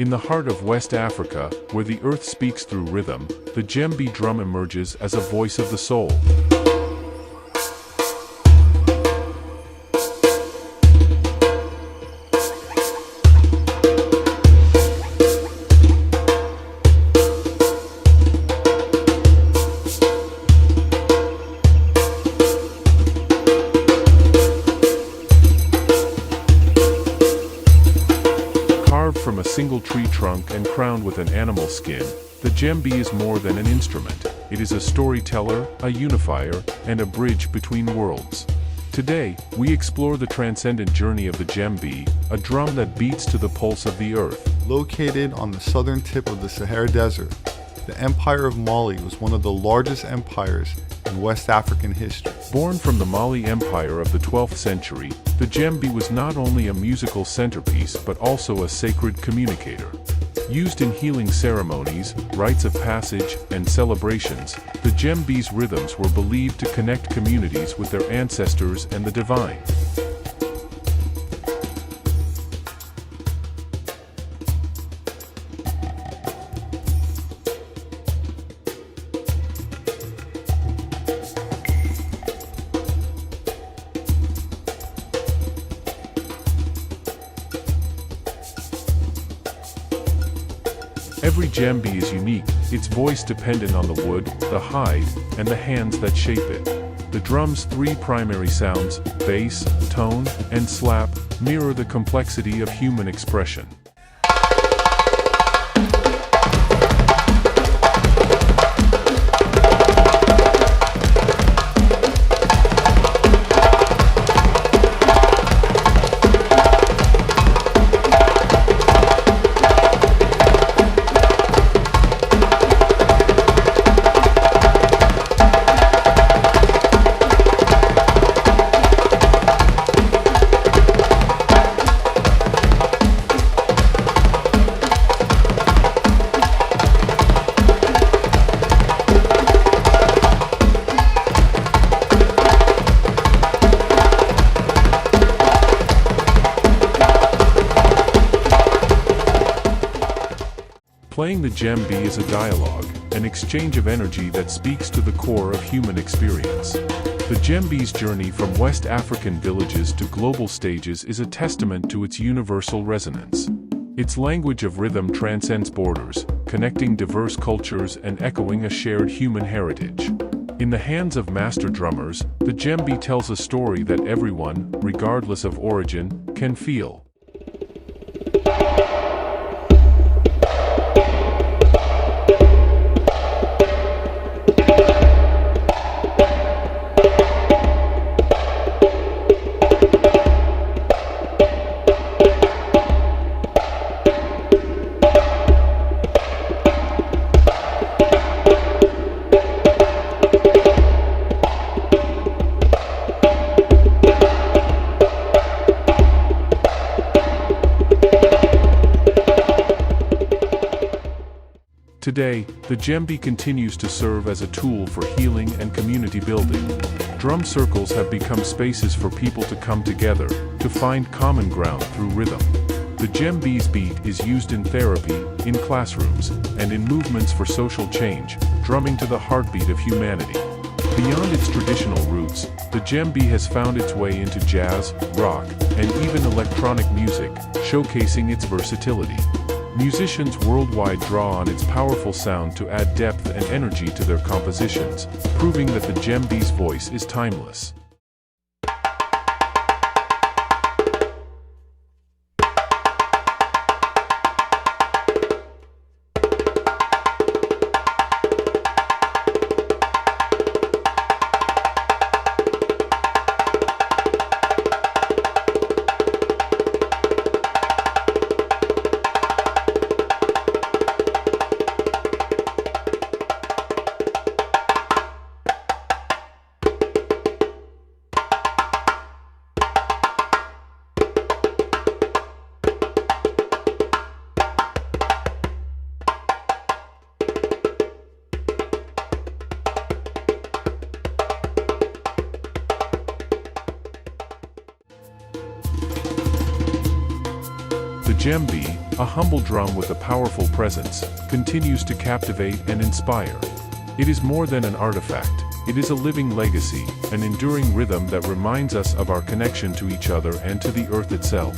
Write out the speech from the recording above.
In the heart of West Africa, where the earth speaks through rhythm, the djembe drum emerges as a voice of the soul. From a single tree trunk and crowned with an animal skin, the djembe is more than an instrument. It is a storyteller, a unifier, and a bridge between worlds. Today, we explore the transcendent journey of the djembe, a drum that beats to the pulse of the earth. Located on the southern tip of the Sahara Desert, the Empire of Mali was one of the largest empires in West African history. Born from the Mali Empire of the 12th century, the djembe was not only a musical centerpiece but also a sacred communicator. Used in healing ceremonies, rites of passage, and celebrations, the djembe's rhythms were believed to connect communities with their ancestors and the divine. Every djembe is unique, its voice dependent on the wood, the hide, and the hands that shape it. The drum's three primary sounds, bass, tone, and slap, mirror the complexity of human expression. Playing the djembe is a dialogue, an exchange of energy that speaks to the core of human experience. The djembe's journey from West African villages to global stages is a testament to its universal resonance. Its language of rhythm transcends borders, connecting diverse cultures and echoing a shared human heritage. In the hands of master drummers, the djembe tells a story that everyone, regardless of origin, can feel. Today, the djembe continues to serve as a tool for healing and community building. Drum circles have become spaces for people to come together, to find common ground through rhythm. The djembe's beat is used in therapy, in classrooms, and in movements for social change, drumming to the heartbeat of humanity. Beyond its traditional roots, the djembe has found its way into jazz, rock, and even electronic music, showcasing its versatility. Musicians worldwide draw on its powerful sound to add depth and energy to their compositions, proving that the djembe's voice is timeless. The djembe, A humble drum with a powerful presence continues to captivate and inspire. It is more than an artifact, it is a living legacy, an enduring rhythm that reminds us of our connection to each other and to the earth itself.